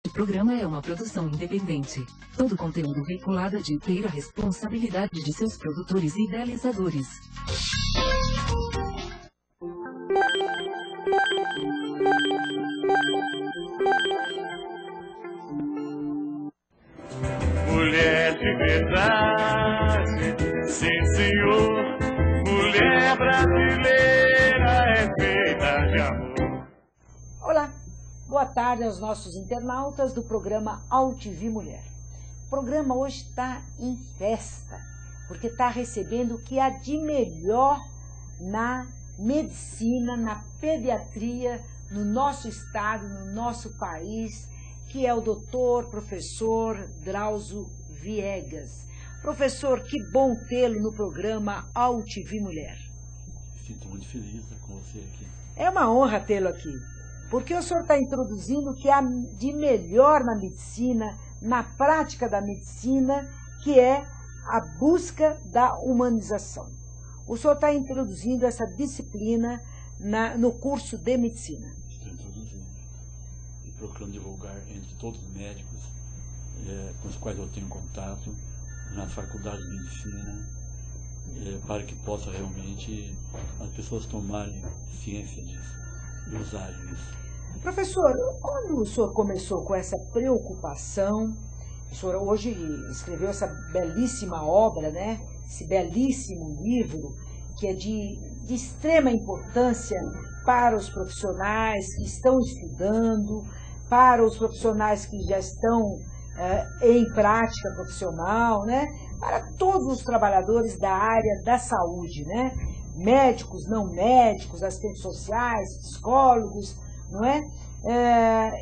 O programa é uma produção independente. Todo conteúdo veiculado é de inteira responsabilidade de seus produtores e idealizadores. Mulher de verdade, sim senhor. Mulher brasileira é feita de amor. Olá, boa tarde aos nossos internautas do programa AltV Mulher. O programa hoje está em festa, porque está recebendo o que há de melhor na medicina, na pediatria, no nosso estado, no nosso país, que é o doutor, professor Drauzio Viegas. Professor, que bom tê-lo no programa AltV Mulher. Sinto muito feliz de estar com você aqui. É uma honra tê-lo aqui, porque o senhor está introduzindo o que há de melhor na medicina, na prática da medicina, que é a busca da humanização. O senhor está introduzindo essa disciplina no curso de medicina. Estou introduzindo e procurando divulgar entre todos os médicos com os quais eu tenho contato, na faculdade de medicina, para que possa realmente as pessoas tomarem ciência disso e usarem isso. Professor, quando o senhor começou com essa preocupação, o senhor hoje escreveu essa belíssima obra, né? Esse belíssimo livro, que é de extrema importância para os profissionais que estão estudando, para os profissionais que já estão em prática profissional, né? Para todos os trabalhadores da área da saúde, né? Médicos, não médicos, assistentes sociais, psicólogos, não é?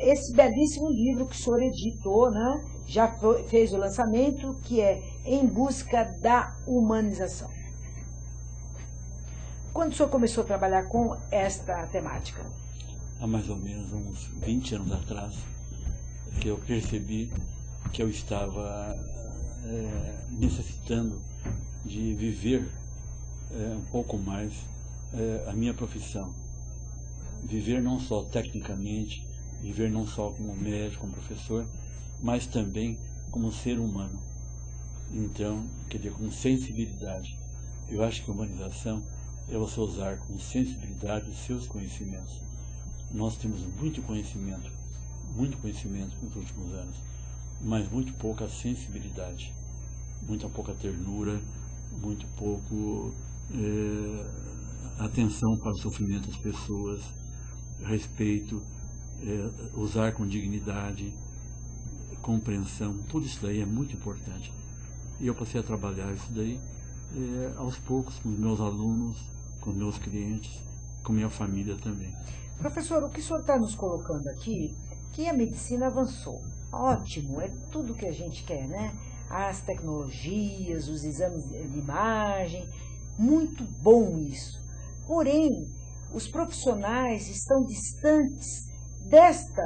Esse belíssimo livro que o senhor editou, né? Já fez o lançamento, que é Em Busca da Humanização. Quando o senhor começou a trabalhar com esta temática? Há mais ou menos uns 20 anos atrás, que eu percebi que eu estava necessitando de viver um pouco mais a minha profissão. Viver não só tecnicamente, viver não só como médico, como professor, mas também como ser humano. Então, quer dizer, com sensibilidade. Eu acho que a humanização é você usar com sensibilidade os seus conhecimentos. Nós temos muito conhecimento nos últimos anos, mas muito pouca sensibilidade, muito pouca ternura, muito pouco atenção para o sofrimento das pessoas, respeito, usar com dignidade, compreensão. Tudo isso daí é muito importante. E eu passei a trabalhar isso daí aos poucos com os meus alunos, com os meus clientes, com minha família também. Professor, o que o senhor está nos colocando aqui, que a medicina avançou. Ótimo, é tudo que a gente quer, né? As tecnologias, os exames de imagem, muito bom isso. Porém, os profissionais estão distantes desta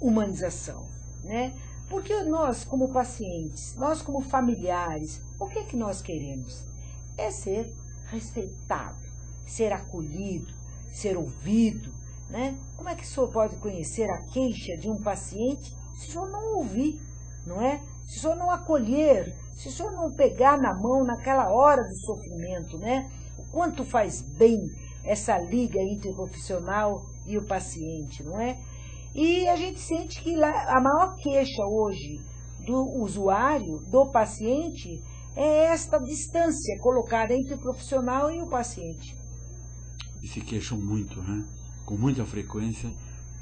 humanização, né? Porque nós, como pacientes, nós como familiares, o que é que nós queremos? É ser respeitado, ser acolhido, ser ouvido, né? Como é que o senhor pode conhecer a queixa de um paciente se o senhor não ouvir, não é? Se o senhor não acolher, se o senhor não pegar na mão naquela hora do sofrimento, né? O quanto faz bem essa liga entre o profissional e o paciente, não é? E a gente sente que a maior queixa hoje do usuário, do paciente, é esta distância colocada entre o profissional e o paciente. E se queixam muito, né? Com muita frequência,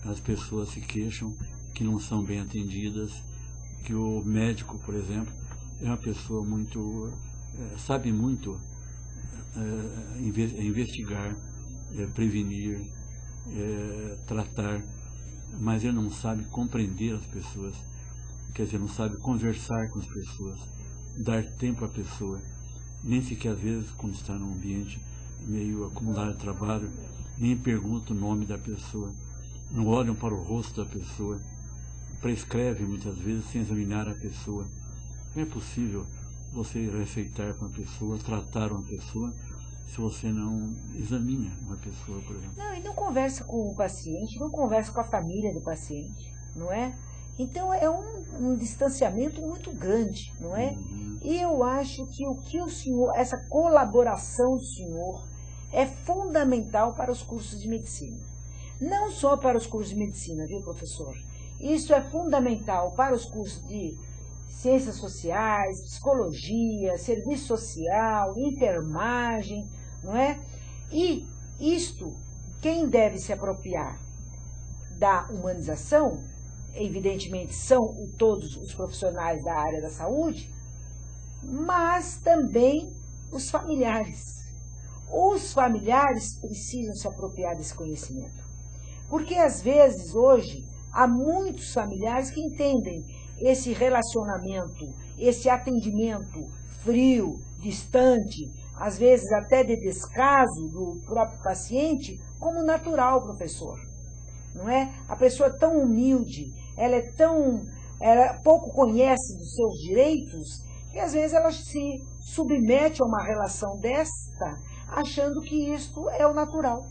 as pessoas se queixam que não são bem atendidas, que o médico, por exemplo, é uma pessoa muito, sabe muito investigar, prevenir, tratar, mas ele não sabe compreender as pessoas, quer dizer, não sabe conversar com as pessoas, dar tempo à pessoa, nem sequer às vezes, quando está num ambiente meio acumulado de trabalho, nem pergunta o nome da pessoa, não olham para o rosto da pessoa, prescrevem muitas vezes sem examinar a pessoa. Não é possível você receitar para uma pessoa, tratar uma pessoa, se você não examina uma pessoa, por exemplo. Não, e não conversa com o paciente, não conversa com a família do paciente, não é? Então é um distanciamento muito grande, não é? E eu acho que o senhor, essa colaboração do senhor é fundamental para os cursos de medicina. Não só para os cursos de medicina, viu, professor? Isso é fundamental para os cursos de ciências sociais, psicologia, serviço social, enfermagem, não é? E isto, quem deve se apropriar da humanização, evidentemente são todos os profissionais da área da saúde, mas também os familiares. Os familiares precisam se apropriar desse conhecimento. Porque, às vezes, hoje, há muitos familiares que entendem esse relacionamento, esse atendimento frio, distante, às vezes até de descaso do próprio paciente, como natural, professor. Não é? A pessoa é tão humilde, ela pouco conhece dos seus direitos, que às vezes ela se submete a uma relação desta, achando que isto é o natural,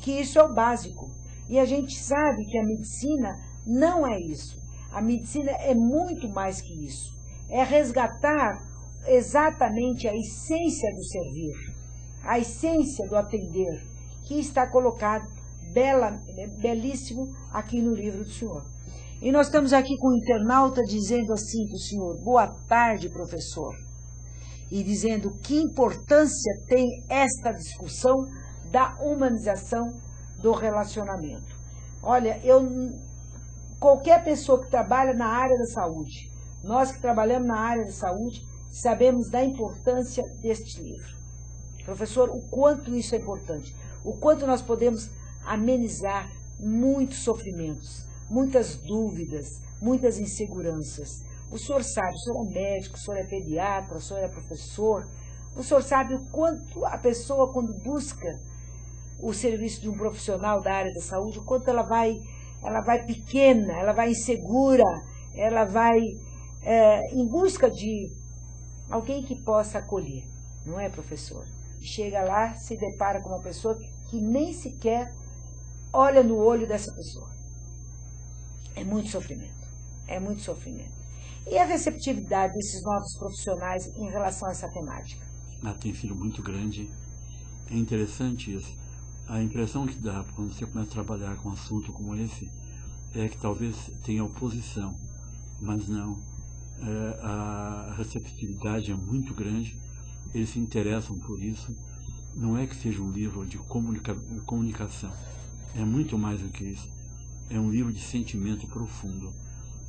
que isso é o básico. E a gente sabe que a medicina não é isso. A medicina é muito mais que isso. É resgatar exatamente a essência do servir, a essência do atender, que está colocado belíssimo aqui no livro do senhor. E nós estamos aqui com um internauta dizendo assim para o senhor: boa tarde, professor. E dizendo que importância tem esta discussão da humanização do relacionamento. Olha, qualquer pessoa que trabalha na área da saúde, nós que trabalhamos na área da saúde, sabemos da importância deste livro. Professor, o quanto isso é importante, o quanto nós podemos amenizar muitos sofrimentos, muitas dúvidas, muitas inseguranças. O senhor sabe, o senhor é médico, o senhor é pediatra, o senhor é professor, o senhor sabe o quanto a pessoa, quando busca o serviço de um profissional da área da saúde, o quanto ela vai pequena, ela vai insegura, ela vai em busca de alguém que possa acolher, não é, professor? E chega lá, se depara com uma pessoa que nem sequer olha no olho dessa pessoa. É muito sofrimento, é muito sofrimento. E a receptividade desses novos profissionais em relação a essa temática? Tem sido muito grande. É interessante isso. A impressão que dá quando você começa a trabalhar com um assunto como esse é que talvez tenha oposição, mas não. A receptividade é muito grande, eles se interessam por isso. Não é que seja um livro de comunicação, é muito mais do que isso. É um livro de sentimento profundo.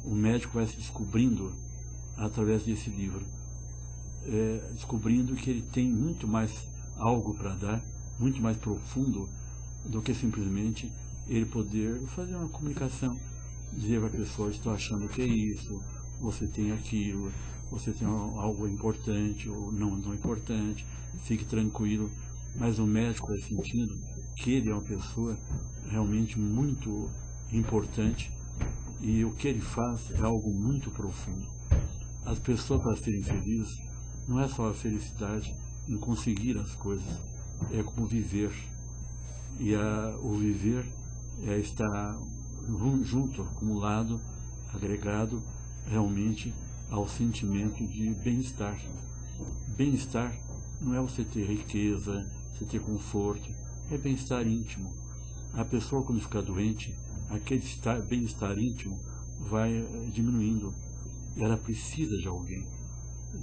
O médico vai se descobrindo através desse livro, descobrindo que ele tem muito mais algo para dar, muito mais profundo do que simplesmente ele poder fazer uma comunicação, dizer para a pessoa: estou achando que é isso, você tem aquilo, você tem algo importante ou não importante, fique tranquilo. Mas o médico vai sentindo que ele é uma pessoa realmente muito importante e o que ele faz é algo muito profundo. As pessoas, para serem felizes, não é só a felicidade em conseguir as coisas, é como viver. E o viver é estar junto, acumulado, agregado realmente ao sentimento de bem-estar. Bem-estar não é você ter riqueza, você ter conforto, é bem-estar íntimo. A pessoa, quando fica doente, aquele bem-estar íntimo vai diminuindo. E ela precisa de alguém.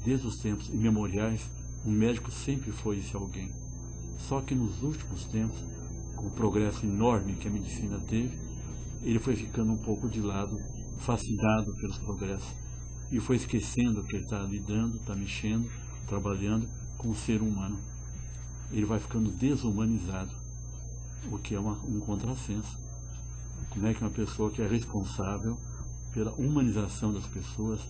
Desde os tempos imemoriais, o médico sempre foi esse alguém. Só que nos últimos tempos, com o progresso enorme que a medicina teve, ele foi ficando um pouco de lado, fascinado pelos progressos. E foi esquecendo que ele está lidando, está mexendo, trabalhando com o ser humano. Ele vai ficando desumanizado, o que é um contrassenso. Como é que uma pessoa que é responsável pela humanização das pessoas,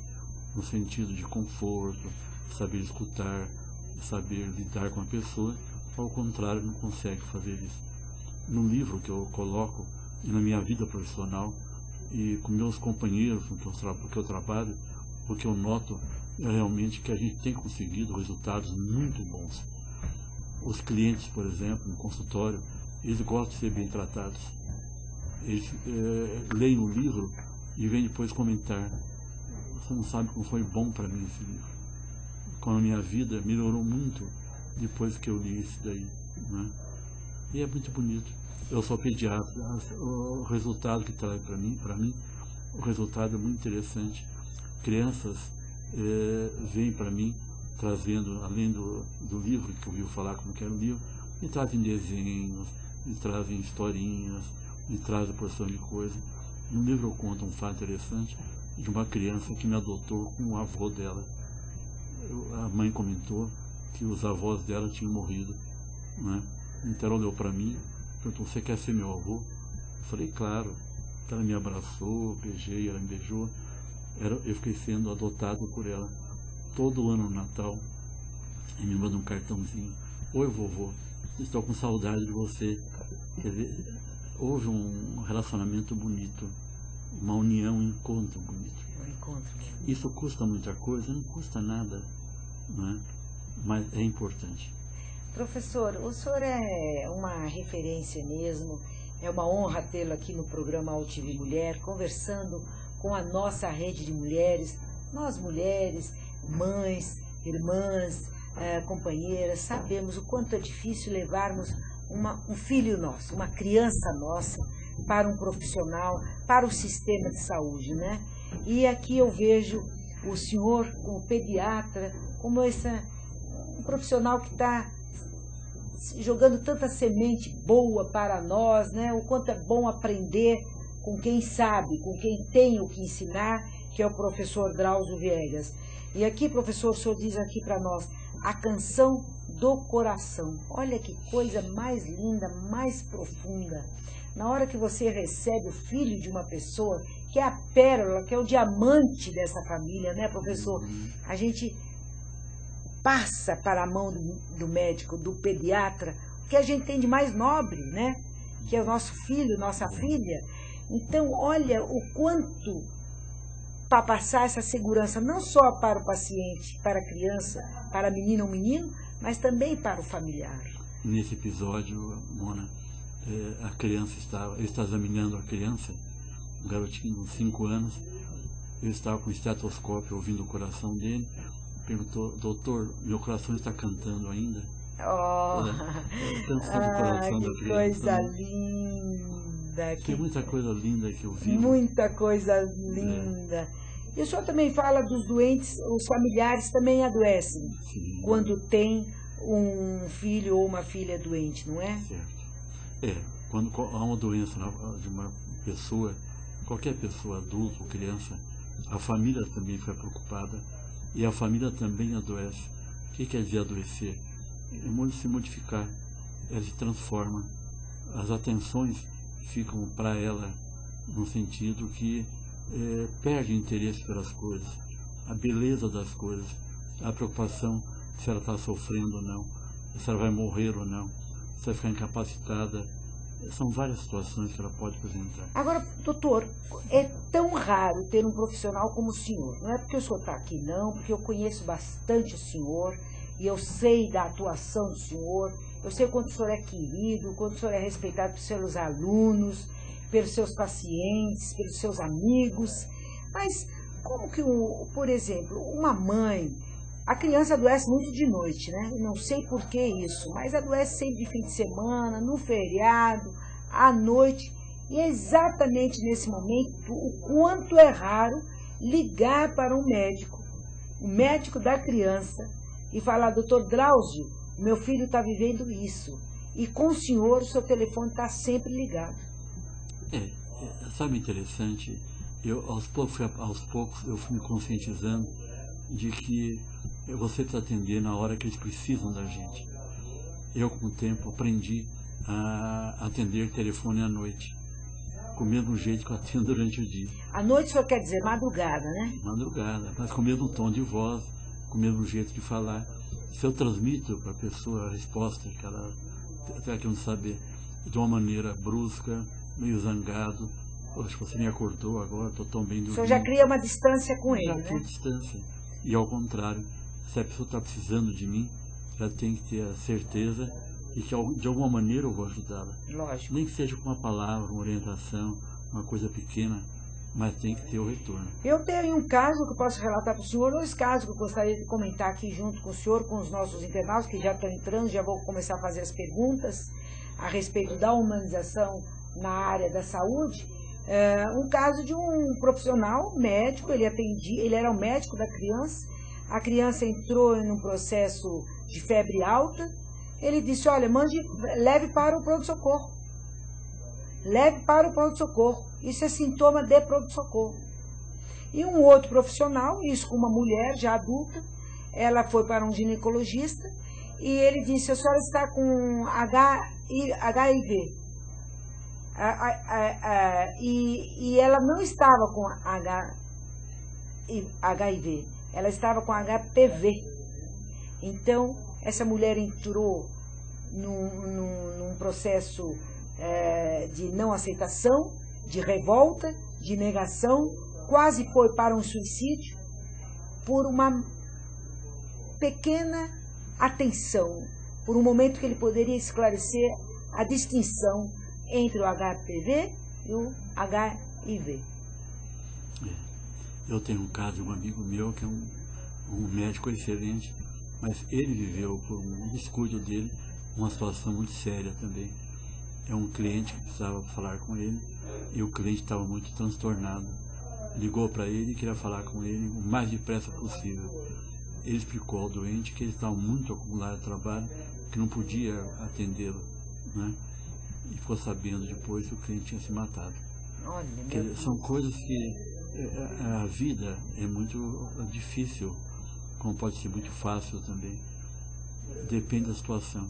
no sentido de conforto, saber escutar, saber lidar com a pessoa, ao contrário, não consegue fazer isso. No livro que eu coloco, e na minha vida profissional, e com meus companheiros com que eu trabalho, o que eu noto é realmente que a gente tem conseguido resultados muito bons. Os clientes, por exemplo, no consultório, eles gostam de ser bem tratados. Eles leem o livro e vem depois comentar: você não sabe como foi bom para mim esse livro, como a minha vida melhorou muito depois que eu li isso daí, né? E é muito bonito. Eu sou pediatra, o resultado que traz para mim, o resultado é muito interessante. Crianças vêm para mim trazendo, além do livro, que eu ouvi falar como que era o livro, me trazem desenhos, me trazem historinhas, me trazem porção de coisa. No livro eu conto um fato interessante de uma criança que me adotou com o avô dela. A mãe comentou que os avós dela tinham morrido, né? Então ela olhou para mim, perguntou: você quer ser meu avô? Eu falei: claro. Ela me abraçou, beijei, ela me beijou. Eu fiquei sendo adotado por ela. Todo ano no Natal, e me manda um cartãozinho: oi vovô, estou com saudade de você. Quer dizer, houve um relacionamento bonito, uma união, um encontro bonito. Isso custa muita coisa? Não custa nada, não é? Mas é importante. Professor, o senhor é uma referência mesmo, é uma honra tê-lo aqui no programa AltV Mulher, conversando com a nossa rede de mulheres, nós mulheres, mães, irmãs, companheiras, sabemos o quanto é difícil levarmos um filho nosso, uma criança nossa, para um profissional, para o sistema de saúde, né? E aqui eu vejo o senhor como pediatra, como um profissional que está jogando tanta semente boa para nós, né? O quanto é bom aprender com quem sabe, com quem tem o que ensinar, que é o professor Drauzio Viegas. E aqui, professor, o senhor diz aqui para nós: a canção do coração. Olha que coisa mais linda, mais profunda. Na hora que você recebe o filho de uma pessoa, que é a pérola, que é o diamante dessa família, né, professor? A gente passa para a mão do médico, do pediatra, o que a gente tem de mais nobre, né? Que é o nosso filho, nossa filha. Então, olha o quanto para passar essa segurança, não só para o paciente, para a criança, para a menina ou menino, mas também para o familiar. Nesse episódio, Mona, a criança eu estava examinando a criança, um garotinho de 5 anos, eu estava com o estetoscópio ouvindo o coração dele, perguntou: doutor, meu coração está cantando ainda? Oh, Cantando o coração da que criança. Coisa linda! Tem muita coisa linda que eu vi. Muita coisa linda. E o senhor também fala dos doentes, os familiares também adoecem. Sim. Quando tem um filho ou uma filha doente, não é? Certo. Quando há uma doença de uma pessoa, qualquer pessoa, adulto ou criança, a família também fica preocupada e a família também adoece. O que quer dizer adoecer? É se modificar, ela se transforma. As atenções ficam para ela no sentido que perde interesse pelas coisas, a beleza das coisas, a preocupação se ela está sofrendo ou não, se ela vai morrer ou não, se vai ficar incapacitada. São várias situações que ela pode apresentar. Agora, doutor, é tão raro ter um profissional como o senhor. Não é porque o senhor está aqui, não, porque eu conheço bastante o senhor e eu sei da atuação do senhor, eu sei o quanto o senhor é querido, o quanto o senhor é respeitado pelos seus alunos, pelos seus pacientes, pelos seus amigos. Mas como que, por exemplo, uma mãe, a criança adoece muito de noite, né? Não sei por que isso, mas adoece sempre de fim de semana, no feriado, à noite. E é exatamente nesse momento o quanto é raro ligar para um médico, o médico da criança, e falar: doutor Drauzio, meu filho está vivendo isso. E com o senhor, o seu telefone está sempre ligado. Sabe, interessante, aos poucos eu fui me conscientizando de que você precisa atender na hora que eles precisam da gente. Eu, com o tempo, aprendi a atender telefone à noite, com o mesmo jeito que eu atendo durante o dia. À noite, o senhor quer dizer madrugada, né? Madrugada, mas com o mesmo tom de voz, com o mesmo jeito de falar. Se eu transmito para a pessoa a resposta que ela está querendo saber de uma maneira brusca, meio zangado: poxa, você me acordou agora, estou tão bem dormindo. O senhor já cria uma distância com ele, já né? cria distância. E ao contrário, se a pessoa está precisando de mim, ela tem que ter a certeza de que de alguma maneira eu vou ajudá-la. Lógico. Nem que seja com uma palavra, uma orientação, uma coisa pequena, mas tem que ter o retorno. Eu tenho um caso que eu posso relatar para o senhor, 2 casos que eu gostaria de comentar aqui junto com o senhor, com os nossos internautas que já estão entrando, já vou começar a fazer as perguntas a respeito da humanização na área da saúde. Um caso de um profissional médico, ele era o médico da criança, a criança entrou em um processo de febre alta, ele disse, olha, leve para o pronto-socorro. Leve para o pronto-socorro. Isso é sintoma de pronto-socorro. E um outro profissional, isso com uma mulher já adulta, ela foi para um ginecologista e ele disse, a senhora está com HIV. E ela não estava com HIV, ela estava com HPV. Então, essa mulher entrou num processo de não aceitação, de revolta, de negação, quase foi para um suicídio, por uma pequena atenção, por um momento que ele poderia esclarecer a distinção entre o HPV e o HIV. Eu tenho um caso de um amigo meu que é um médico excelente, mas ele viveu, por um descuido dele, uma situação muito séria também. É um cliente que precisava falar com ele e o cliente estava muito transtornado. Ligou para ele e queria falar com ele o mais depressa possível. Ele explicou ao doente que ele estava muito acumulado de trabalho, que não podia atendê-lo, né? E ficou sabendo depois que o cliente tinha se matado. Olha, são coisas que a vida é muito difícil, como pode ser muito fácil também. Depende da situação.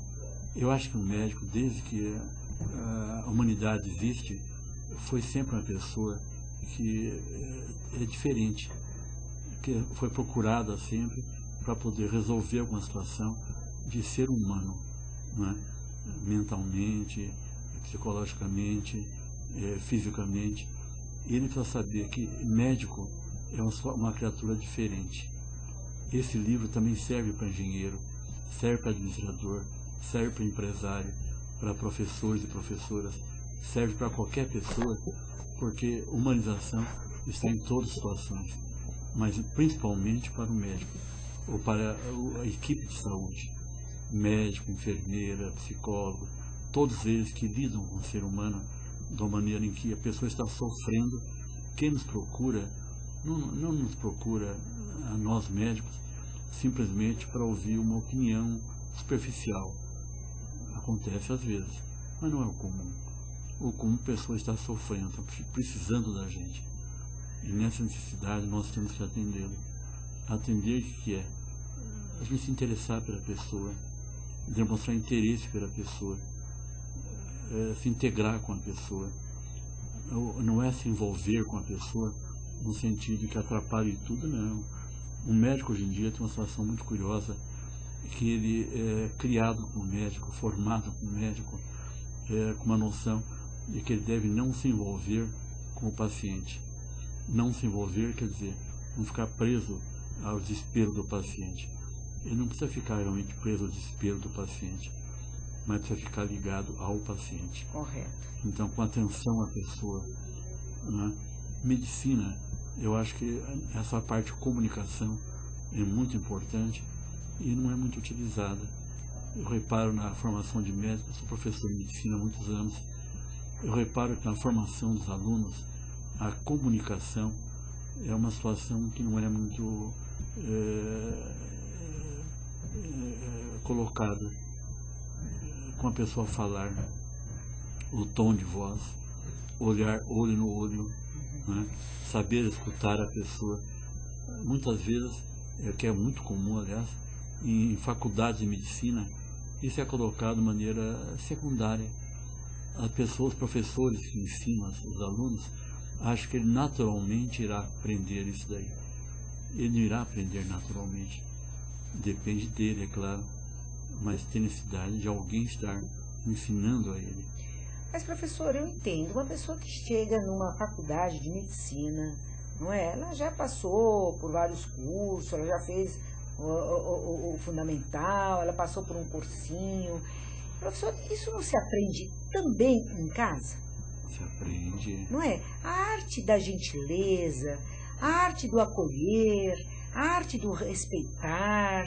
Eu acho que o médico, desde que a humanidade existe, foi sempre uma pessoa que é diferente, que foi procurada sempre para poder resolver alguma situação de ser humano, não é? Mentalmente, psicologicamente, fisicamente. Ele precisa saber que médico é uma criatura diferente. Esse livro também serve para engenheiro, serve para administrador, serve para empresário, para professores e professoras, serve para qualquer pessoa, porque humanização está em todas as situações, mas principalmente para o médico, ou para a equipe de saúde, médico, enfermeira, psicólogo, todos eles que lidam com o ser humano de uma maneira em que a pessoa está sofrendo. Quem nos procura, não nos procura a nós médicos, simplesmente para ouvir uma opinião superficial. Acontece às vezes, mas não é o comum. O comum, a pessoa está sofrendo, está precisando da gente. E nessa necessidade nós temos que atendê-lo. Atender o que é? A gente se interessar pela pessoa, demonstrar interesse pela pessoa, se integrar com a pessoa. Não é se envolver com a pessoa no sentido que atrapalhe tudo, não. Um médico hoje em dia tem uma situação muito curiosa, que ele é criado como médico, formado como médico, com uma noção de que ele deve não se envolver com o paciente. Não se envolver quer dizer não ficar preso ao desespero do paciente. Ele não precisa ficar realmente preso ao desespero do paciente, mas precisa ficar ligado ao paciente. Correto. Então, com atenção à pessoa, né? Medicina, eu acho que essa parte de comunicação é muito importante e não é muito utilizada. Eu reparo na formação de médicos, eu sou professor de medicina há muitos anos, eu reparo que na formação dos alunos, a comunicação é uma situação que não é muito colocada. Com a pessoa falar, o tom de voz, olhar olho no olho, né? Saber escutar a pessoa. Muitas vezes, que é muito comum, aliás, em faculdades de medicina, isso é colocado de maneira secundária. As pessoas, os professores que ensinam os alunos, acham que ele naturalmente irá aprender isso daí. Ele não irá aprender naturalmente. Depende dele, é claro, mas tem necessidade de alguém estar ensinando a ele. Mas, professor, eu entendo, uma pessoa que chega numa faculdade de medicina, não é? Ela já passou por vários cursos, ela já fez o fundamental, ela passou por um cursinho. Professor, isso não se aprende também em casa? Se aprende. Não é? A arte da gentileza, a arte do acolher, a arte do respeitar,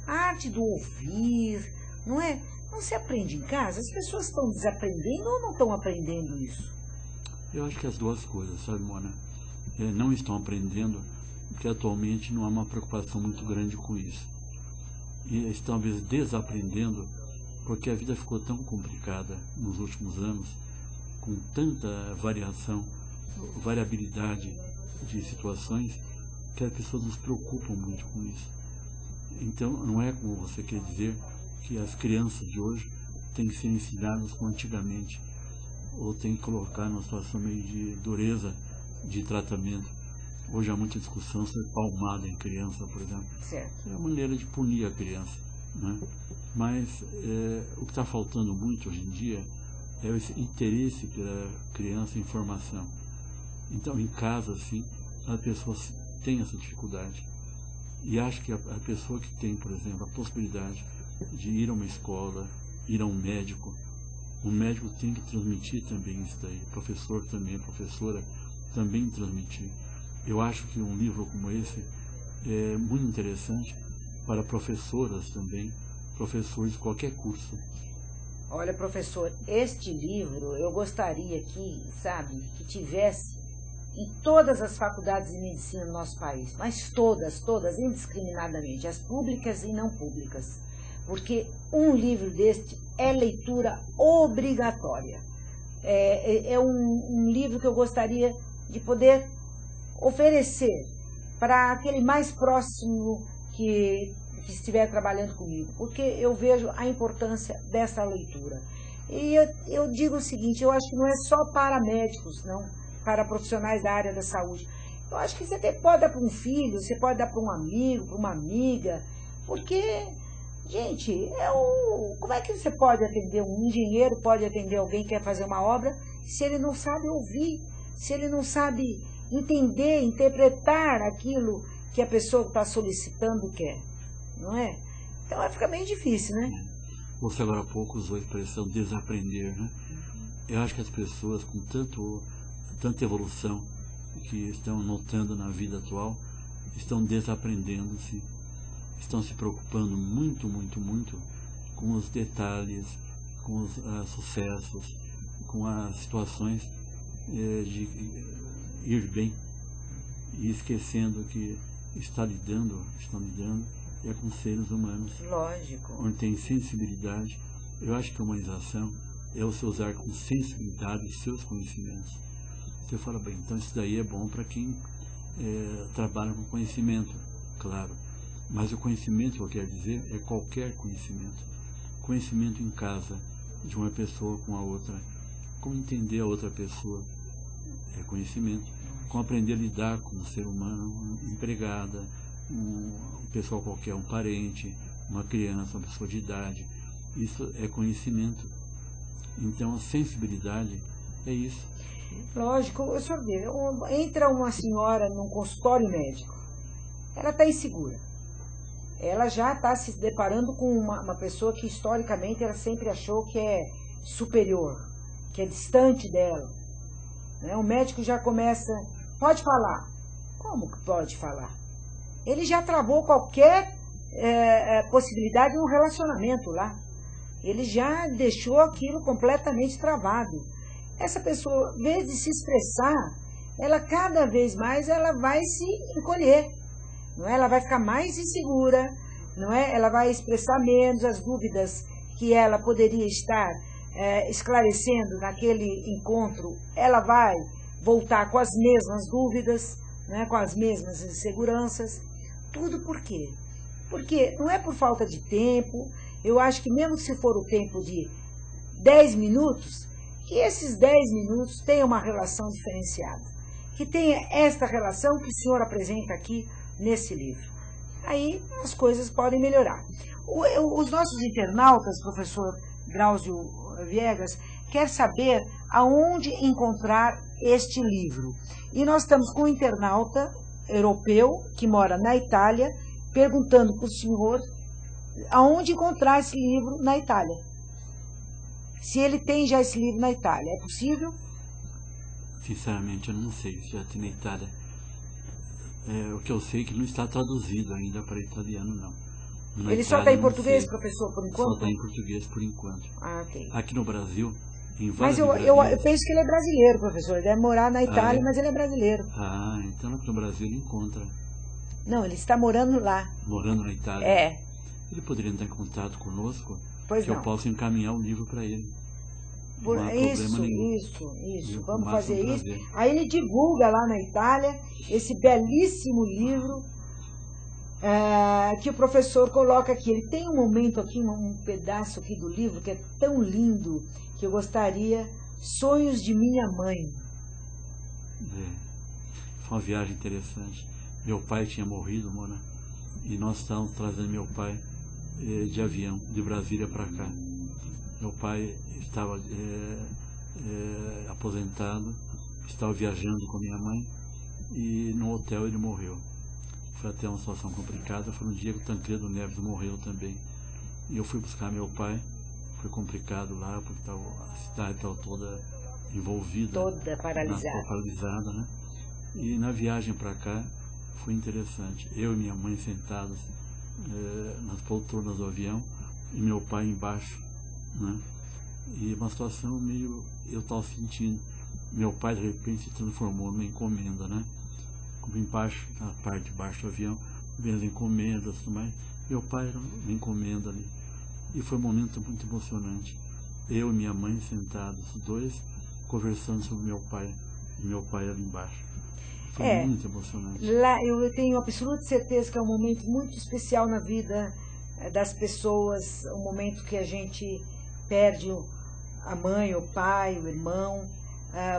a arte do ouvir, não é? Não se aprende em casa? As pessoas estão desaprendendo ou não estão aprendendo isso? Eu acho que as duas coisas, sabe, Mona? Não estão aprendendo, porque atualmente não há uma preocupação muito grande com isso. E estão, talvez, desaprendendo, porque a vida ficou tão complicada nos últimos anos, com tanta variabilidade de situações, que as pessoas nos preocupam muito com isso. Então, não é como você quer dizer que as crianças de hoje têm que ser ensinadas como antigamente, ou têm que colocar numa situação meio de dureza de tratamento. Hoje há muita discussão sobre palmada em criança, por exemplo. Certo. É uma maneira de punir a criança, né? Mas o que está faltando muito hoje em dia é esse interesse pela criança em formação. Então, em casa, assim, as pessoas têm essa dificuldade. E acho que a pessoa que tem, por exemplo, a possibilidade de ir a uma escola, ir a um médico, o médico tem que transmitir também isso daí. O professor também, a professora também transmitir. Eu acho que um livro como esse é muito interessante para professoras também, professores de qualquer curso. Olha, professor, este livro eu gostaria que, sabe, que tivesse em todas as faculdades de medicina do nosso país, mas todas, indiscriminadamente, as públicas e não públicas, porque um livro deste é leitura obrigatória. É um livro que eu gostaria de poder oferecer para aquele mais próximo que estiver trabalhando comigo, porque eu vejo a importância dessa leitura. E eu digo o seguinte, eu acho que não é só para médicos, não, para profissionais da área da saúde. Eu acho que você pode dar para um filho, você pode dar para um amigo, para uma amiga, porque, gente, como é que você pode atender, um engenheiro pode atender alguém que quer fazer uma obra, se ele não sabe ouvir, se ele não sabe entender, interpretar aquilo que a pessoa que está solicitando quer, não é? Então fica meio difícil, né? Você agora há pouco usou a expressão desaprender, né? Eu acho que as pessoas com tanta evolução que estão notando na vida atual, estão desaprendendo-se, estão se preocupando muito com os detalhes, com os sucessos, com as situações de ir bem, e esquecendo que estão lidando é com seres humanos. Lógico. Onde tem sensibilidade. Eu acho que a humanização é você usar com sensibilidade os seus conhecimentos. Você fala, bem, então isso daí é bom para quem trabalha com conhecimento, claro. Mas o conhecimento que eu quero dizer é qualquer conhecimento. Conhecimento em casa, de uma pessoa com a outra. Como entender a outra pessoa é conhecimento. Como aprender a lidar com um ser humano, uma empregada, um pessoal qualquer, um parente, uma criança, uma pessoa de idade. Isso é conhecimento. Então, a sensibilidade é isso. Lógico, o senhor vê, entra uma senhora num consultório médico, ela está insegura. Ela já está se deparando com uma pessoa que historicamente ela sempre achou que é superior, que é distante dela. Né? O médico já começa, pode falar. Como que pode falar? Ele já travou qualquer possibilidade de um relacionamento lá. Ele já deixou aquilo completamente travado. Essa pessoa, em vez de se expressar, ela cada vez mais ela vai se encolher. Não é? Ela vai ficar mais insegura, não é? Ela vai expressar menos as dúvidas que ela poderia estar esclarecendo naquele encontro. Ela vai voltar com as mesmas dúvidas, né? Com as mesmas inseguranças. Tudo por quê? Porque não é por falta de tempo. Eu acho que mesmo se for o tempo de 10 minutos, que esses 10 minutos tenham uma relação diferenciada. Que tenha esta relação que o senhor apresenta aqui nesse livro. Aí as coisas podem melhorar. Os nossos internautas, professor Grauzio Viegas, quer saber aonde encontrar este livro. E nós estamos com um internauta europeu que mora na Itália, perguntando para o senhor aonde encontrar esse livro na Itália. Se ele tem já esse livro na Itália, é possível? Sinceramente, eu não sei se já tem na Itália. O que eu sei é que não está traduzido ainda para italiano, não. Ele só está em português, professor, por enquanto? Só está em português, por enquanto. Ah, ok. Aqui no Brasil, em Mas várias eu livrarias... penso que ele é brasileiro, professor. Ele deve morar na Itália, é? mas ele é brasileiro. Ah, então aqui no Brasil ele encontra. Não, ele está morando lá. Morando na Itália? É. Ele poderia entrar em contato conosco, Pois que não. eu posso encaminhar o livro para ele. Por, Não há problema nenhum. isso. Com Vamos o fazer máximo isso. prazer. Aí ele divulga lá na Itália esse belíssimo livro que o professor coloca aqui. Ele tem um momento aqui, um pedaço aqui do livro que é tão lindo que eu gostaria. Sonhos de minha mãe. Foi uma viagem interessante. Meu pai tinha morrido, Mona, e nós estávamos trazendo meu pai de avião, de Brasília para cá. Meu pai estava aposentado, estava viajando com minha mãe e no hotel ele morreu. Foi até uma situação complicada. Foi no dia que o Tancredo Neves morreu também. E eu fui buscar meu pai. Foi complicado lá, porque a cidade estava toda envolvida. Toda paralisada. Paralisada, né? E na viagem para cá foi interessante. Eu e minha mãe sentados nas poltronas do avião e meu pai embaixo, né? E uma situação meio... Eu estava sentindo. Meu pai, de repente, se transformou numa encomenda, né? Como embaixo, na parte de baixo do avião, vem as encomendas e tudo mais. Meu pai era uma encomenda ali. E foi um momento muito emocionante. Eu e minha mãe sentados, os dois, conversando sobre meu pai. E meu pai ali embaixo. Foi muito emocionante. Lá eu tenho absoluta certeza que é um momento muito especial na vida das pessoas, um momento que a gente perde a mãe, o pai, o irmão,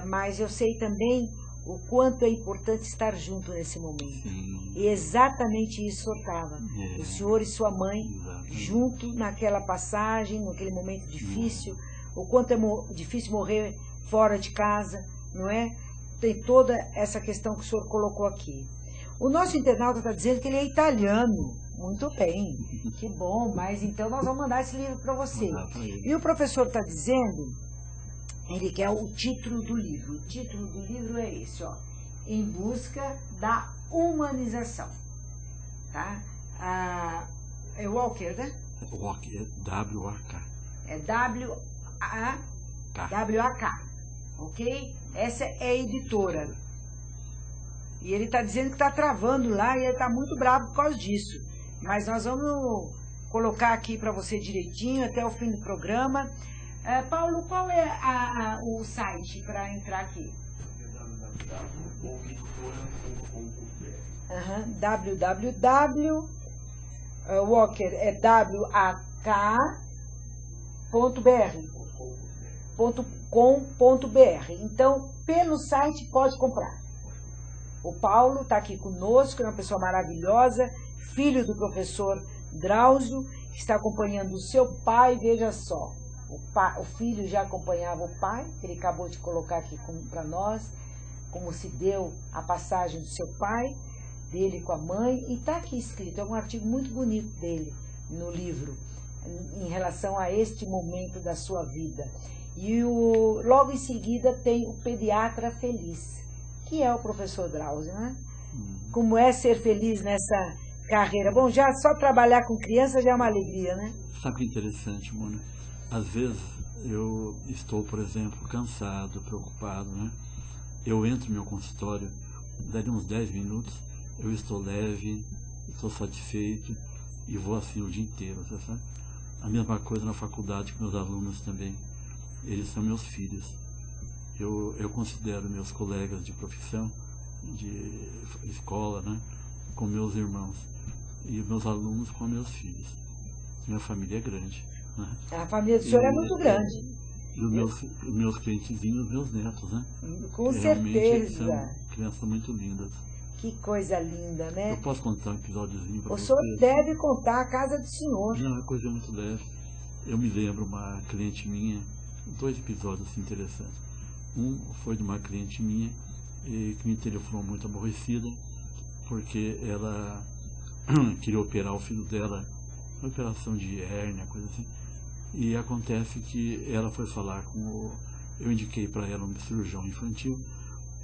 mas eu sei também o quanto é importante estar junto nesse momento. Sim. E exatamente isso estava. O senhor e sua mãe, junto naquela passagem, naquele momento difícil, o quanto é difícil morrer fora de casa, não é? Tem toda essa questão que o senhor colocou aqui. O nosso internauta está dizendo que ele é italiano. Muito bem, que bom, mas então nós vamos mandar esse livro para você. E o professor está dizendo, ele quer o título do livro. O título do livro é esse, ó, Em Busca da Humanização. Tá? É Walker, né? Walker, W-A-K. É W-A-K, ok? Essa é a editora. E ele está dizendo que está travando lá e ele está muito bravo por causa disso. Mas nós vamos colocar aqui para você direitinho até o fim do programa. Paulo, qual é o site para entrar aqui? www. Walker é wak.com.br. Então, pelo site pode comprar. O Paulo está aqui conosco, é uma pessoa maravilhosa, filho do professor Drauzio, está acompanhando o seu pai. Veja só, o filho já acompanhava o pai, que ele acabou de colocar aqui para nós, como se deu a passagem do seu pai, dele com a mãe, e está aqui escrito, é um artigo muito bonito dele no livro, em relação a este momento da sua vida. E logo em seguida tem o Pediatra Feliz, que é o professor Drauzio, né? Como é ser feliz nessa carreira? Bom, já só trabalhar com criança já é uma alegria, né? Sabe que interessante, Mona? Às vezes eu estou, por exemplo, cansado, preocupado, né? Eu entro no meu consultório, daí uns 10 minutos, eu estou leve, estou satisfeito e vou assim o dia inteiro, você sabe? A mesma coisa na faculdade com meus alunos também. Eles são meus filhos. Eu considero meus colegas de profissão, de escola, né, com meus irmãos. E meus alunos com meus filhos. Minha família é grande. Né? A família do senhor é muito grande. E os meus clientezinhos, meus netos, né? Com realmente certeza. São crianças muito lindas. Que coisa linda, né? Eu posso contar um episódiozinho para O vocês? senhor deve contar a casa do senhor. Não, é uma coisa muito leve. Eu me lembro uma cliente minha, 2 episódios assim, interessantes. Um foi de uma cliente minha que me telefonou muito aborrecida, porque ela queria operar o filho dela, uma operação de hérnia, coisa assim. E acontece que ela foi falar com eu indiquei para ela um cirurgião infantil.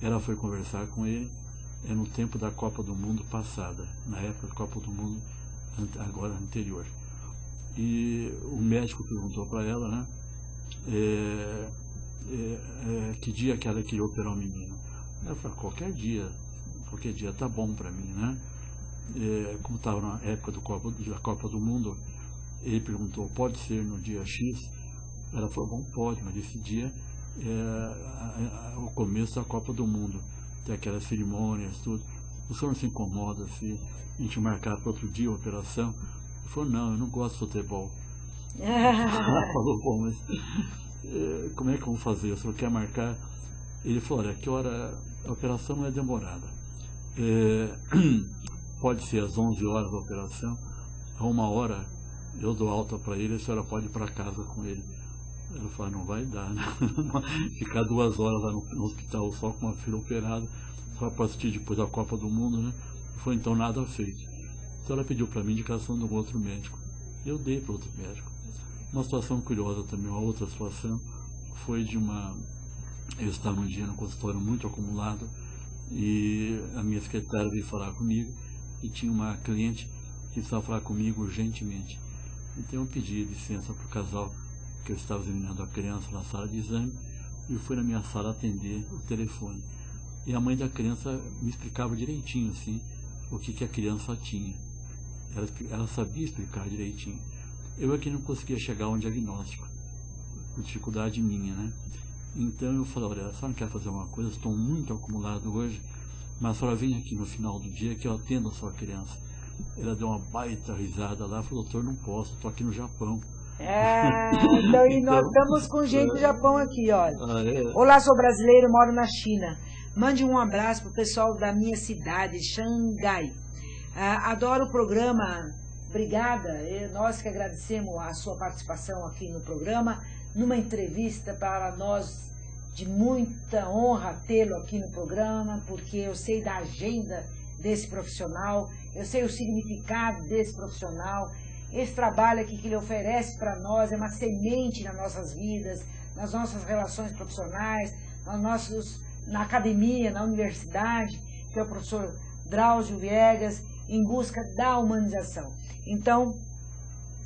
Ela foi conversar com ele, no tempo da Copa do Mundo passada, na época da Copa do Mundo agora anterior. E o médico perguntou para ela, né, que dia que ela queria operar o menino. Ela falou, qualquer dia tá bom para mim, né? Como estava na época da Copa do Mundo, ele perguntou, pode ser no dia X? Ela falou, bom, pode, mas esse dia é o começo da Copa do Mundo, tem aquelas cerimônias, tudo. O senhor não se incomoda se a gente marcar para outro dia a operação? Ele falou, não, eu não gosto de futebol. Ela falou, bom, mas como é que eu vou fazer? O senhor quer marcar? Ele falou, olha, que hora a operação não é demorada. Pode ser às 11 horas a operação, a 1 hora eu dou alta para ele, a senhora pode ir para casa com ele. Ela falou, não vai dar, né? Ficar 2 horas lá no hospital só com uma filha operada, só para assistir depois da Copa do Mundo, né? Foi então nada feito. Então ela pediu para mim indicação de um outro médico. Eu dei para outro médico. Uma situação curiosa também, uma outra situação, foi de eu estava um dia no consultório muito acumulado e a minha secretária veio falar comigo e tinha uma cliente que precisava falar comigo urgentemente. Então eu pedi licença para o casal, que eu estava examinando a criança na sala de exame, e fui na minha sala atender o telefone. E a mãe da criança me explicava direitinho assim, o que a criança tinha. Ela sabia explicar direitinho. Eu é que não conseguia chegar a um diagnóstico, por dificuldade minha, né? Então eu falei, olha, a senhora não quer fazer uma coisa, estou muito acumulado hoje, mas a senhora vem aqui no final do dia que eu atendo a sua criança. Ela deu uma baita risada lá, falou, doutor, não posso, estou aqui no Japão. Então, e nós estamos com gente do Japão aqui, olha. Olá, sou brasileiro, moro na China. Mande um abraço pro pessoal da minha cidade, Xangai. Adoro o programa, obrigada. Nós que agradecemos a sua participação aqui no programa, numa entrevista para nós de muita honra tê-lo aqui no programa, porque eu sei da agenda desse profissional, eu sei o significado desse profissional. Esse trabalho aqui que ele oferece para nós é uma semente nas nossas vidas, nas nossas relações profissionais, na academia, na universidade, que é o professor Drauzio Viegas, em busca da humanização. Então,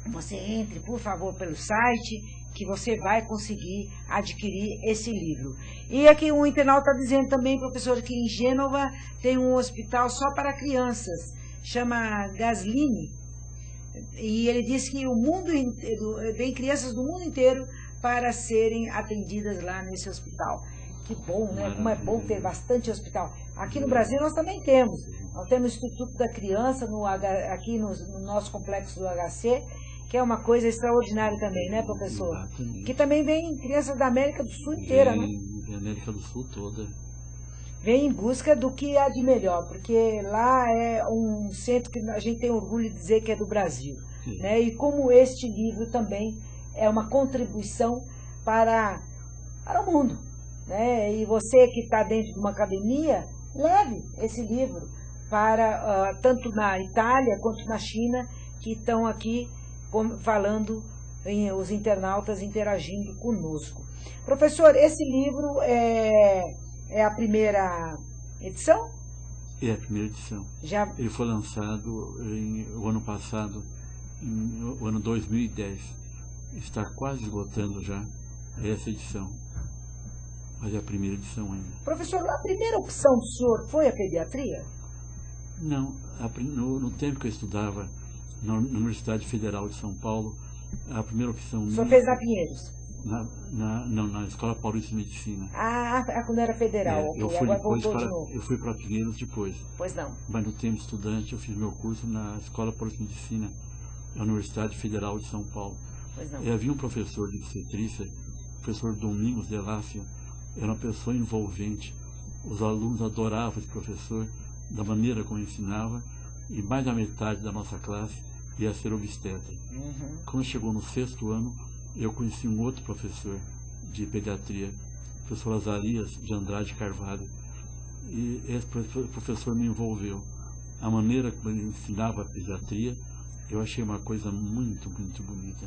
você entre, por favor, pelo site, que você vai conseguir adquirir esse livro. E aqui um internauta está dizendo também, professor, que em Gênova tem um hospital só para crianças, chama Gaslini, e ele diz que o mundo inteiro, vem crianças do mundo inteiro para serem atendidas lá nesse hospital. Que bom, né? Como é bom ter bastante hospital. Aqui no Brasil nós também temos. Nós temos o Instituto da Criança aqui no nosso complexo do HC, que é uma coisa extraordinária também, né, professor? Exatamente. Que também vem crianças da América do Sul inteira, né? Da América do Sul toda. Vem em busca do que há de melhor, porque lá é um centro que a gente tem orgulho de dizer que é do Brasil. Né? E como este livro também é uma contribuição para o mundo. Né? E você que está dentro de uma academia, leve esse livro para tanto na Itália quanto na China, que estão aqui falando, os internautas interagindo conosco. Professor, esse livro é a primeira edição? É a primeira edição. Ele foi lançado o ano passado, no ano 2010. Está quase esgotando já essa edição. Mas é a primeira edição ainda. Professor, a primeira opção do senhor foi a pediatria? Não. No tempo que eu estudava na Universidade Federal de São Paulo, a primeira opção... O senhor fez na Pinheiros? Não, na Escola Paulista de Medicina. Quando era federal. Eu fui para Pinheiros depois. Pois não. Mas no tempo estudante eu fiz meu curso na Escola Paulista de Medicina, na Universidade Federal de São Paulo. Pois não. E havia um professor de obstetrícia, o professor Domingos Delácio, era uma pessoa envolvente. Os alunos adoravam esse professor, da maneira como ensinava, e mais da metade da nossa classe ia ser obstetra. Quando chegou no 6º ano, eu conheci um outro professor de pediatria, o professor Azarias de Andrade Carvalho, e esse professor me envolveu. A maneira como ele ensinava a pediatria, eu achei uma coisa muito, muito bonita.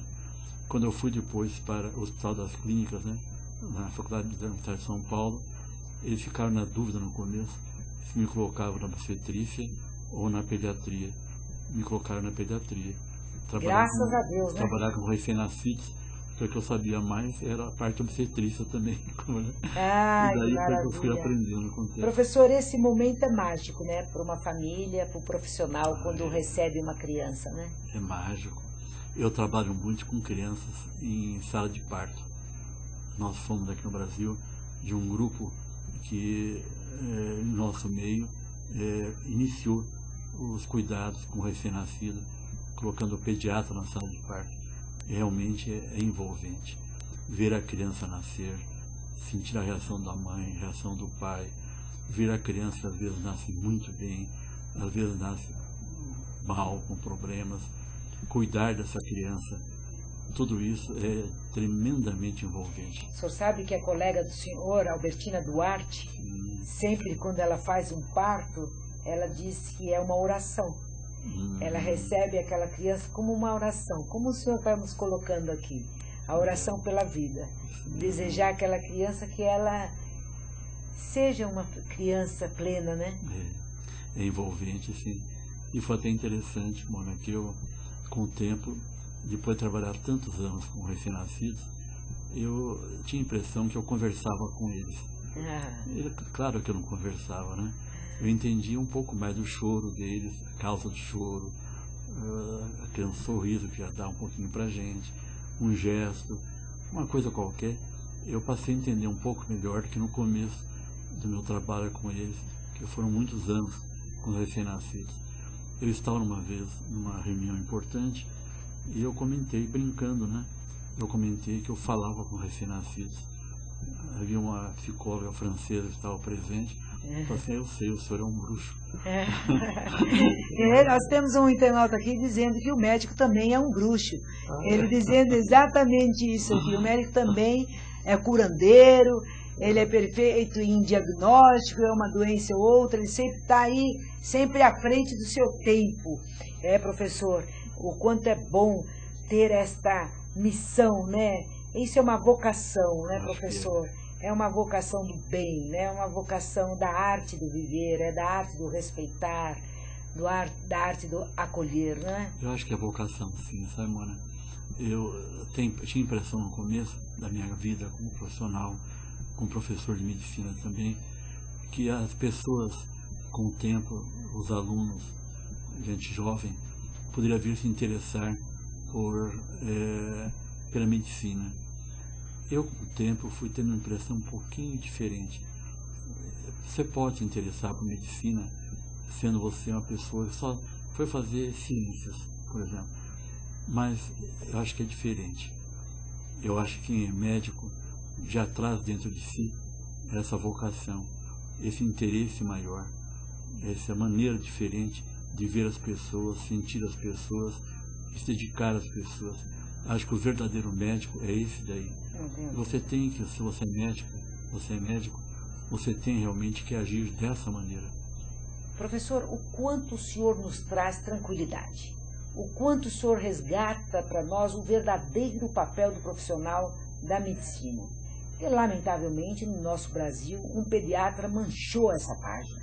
Quando eu fui depois para o Hospital das Clínicas, né, na Faculdade de São Paulo, Eles ficaram na dúvida no começo se me colocavam na obstetrícia ou na pediatria. Me colocaram na pediatria. Graças a Deus, né? Trabalhar com recém-nascidos, porque o que eu sabia mais era a parte obstetrícia também. Ah, e daí que foi que eu fui maravilha. aprendendo com o tempo. Professor, esse momento é mágico, né? Para uma família, para o profissional, quando recebe uma criança, né? É mágico. Eu trabalho muito com crianças em sala de parto. Nós fomos aqui no Brasil de um grupo que, em nosso meio, iniciou os cuidados com o recém-nascido, colocando o pediatra na sala de parto. Realmente é envolvente. Ver a criança nascer, sentir a reação da mãe, a reação do pai, ver a criança às vezes nasce muito bem, às vezes nasce mal, com problemas, cuidar dessa criança, tudo isso é tremendamente envolvente. O senhor sabe que a colega do senhor, Albertina Duarte, sempre quando ela faz um parto, ela diz que é uma oração. Ela recebe aquela criança como uma oração, como o senhor está nos colocando aqui, a oração pela vida. Desejar aquela criança que ela seja uma criança plena, né? É envolvente, sim. E foi até interessante, Mona, que eu, com o tempo, depois de trabalhar tantos anos com recém-nascidos, eu tinha a impressão que eu conversava com eles. Claro que eu não conversava, né? Eu entendia um pouco mais do choro deles, a causa do choro, aquele sorriso que já dá um pouquinho pra gente, um gesto, uma coisa qualquer. Eu passei a entender um pouco melhor do que no começo do meu trabalho com eles, que foram muitos anos com os recém-nascidos. Eu estava uma vez numa reunião importante e eu comentei, brincando, né? Eu comentei que eu falava com recém-nascidos. Havia uma psicóloga francesa que estava presente. Eu falei assim, eu sei, o senhor é um bruxo. Nós temos um internauta aqui dizendo que o médico também é um bruxo. Ele dizendo exatamente isso aqui. O médico também é curandeiro, ele é perfeito em diagnóstico, é uma doença ou outra, ele sempre está aí, sempre à frente do seu tempo. Professor, o quanto é bom ter esta missão, né? Isso é uma vocação, né, professor? É uma vocação do bem, né? É uma vocação da arte do viver, é da arte do respeitar, da arte do acolher, né? Eu acho que é vocação, sim, sabe, Mona? Eu tinha impressão no começo da minha vida como profissional, como professor de medicina também, que as pessoas, com o tempo, os alunos, gente jovem, poderia vir se interessar pela medicina. Eu, com o tempo, fui tendo uma impressão um pouquinho diferente. Você pode se interessar por medicina sendo você uma pessoa que só foi fazer ciências, por exemplo. Mas eu acho que é diferente. Eu acho que quem é médico já traz dentro de si essa vocação, esse interesse maior, essa maneira diferente de ver as pessoas, sentir as pessoas, se dedicar às pessoas. Acho que o verdadeiro médico é esse daí. Você tem que, se você é médico, você tem realmente que agir dessa maneira. Professor, o quanto o senhor nos traz tranquilidade? O quanto o senhor resgata para nós o verdadeiro papel do profissional da medicina? Porque, lamentavelmente, no nosso Brasil, um pediatra manchou essa página,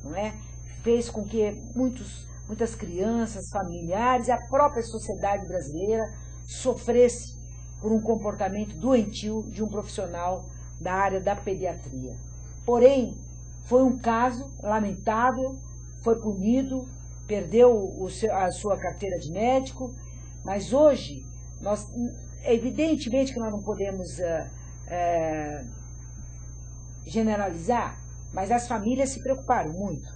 não é? Fez com que muitas crianças, familiares e a própria sociedade brasileira sofresse por um comportamento doentio de um profissional da área da pediatria. Porém, foi um caso lamentável, foi punido, perdeu a sua carteira de médico, mas hoje, evidentemente que nós não podemos generalizar, mas as famílias se preocuparam muito.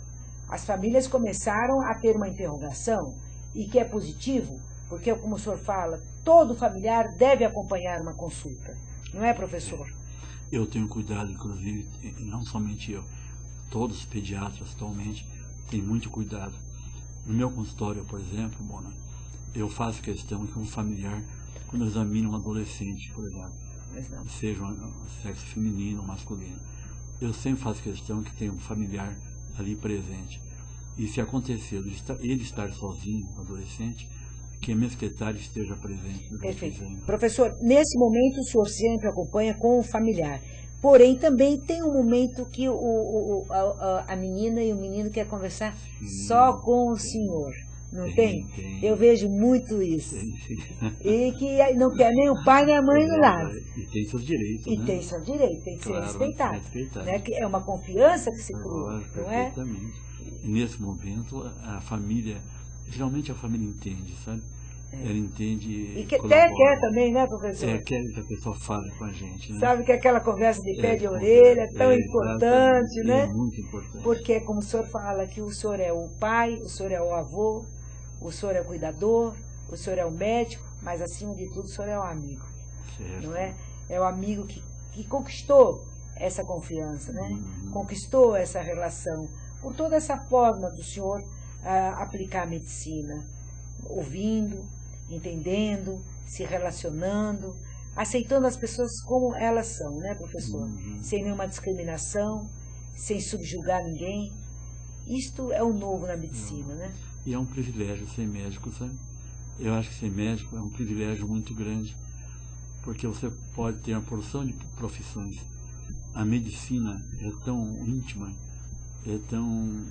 As famílias começaram a ter uma interrogação, e que é positivo, porque, como o senhor fala, todo familiar deve acompanhar uma consulta. Não é, professor? Eu tenho cuidado, inclusive, não somente eu, todos os pediatras atualmente têm muito cuidado. No meu consultório, por exemplo, Mona, eu faço questão que um familiar, quando examina um adolescente, por exemplo, seja um sexo feminino ou masculino, eu sempre faço questão que tenha um familiar ali presente. E se acontecer ele estar sozinho, adolescente, que a mesquetária esteja presente. Perfeito. Professor, nesse momento o senhor sempre acompanha com o familiar. Porém, também tem um momento que a menina e o menino quer conversar só com o senhor. Não tem? Eu vejo muito isso. E que não quer nem o pai nem a mãe no lado. E tem seus direitos, E né? tem seu direito, tem que ser Claro, respeitado. respeitado. Né? Que é uma confiança que se cria, não é? Perfeitamente. E nesse momento, a família, geralmente a família entende, sabe? Ela entende E que até quer também, né, professor? Quer que a pessoa fale com a gente, né? Sabe que aquela conversa de pé de orelha é tão importante, né? É muito importante. Porque, como o senhor fala, que o senhor é o pai, o senhor é o avô, o senhor é o cuidador, o senhor é o médico, mas, acima de tudo, o senhor é o amigo, Certo. não é? É o amigo que conquistou essa confiança, né? Conquistou essa relação, por toda essa forma do senhor aplicar a medicina, ouvindo, entendendo, se relacionando, aceitando as pessoas como elas são, né, professor? Sem nenhuma discriminação, sem subjugar ninguém. Isto é o novo na medicina, né? E é um privilégio ser médico, sabe? Eu acho que ser médico é um privilégio muito grande, porque você pode ter uma porção de profissões. A medicina é tão íntima, é tão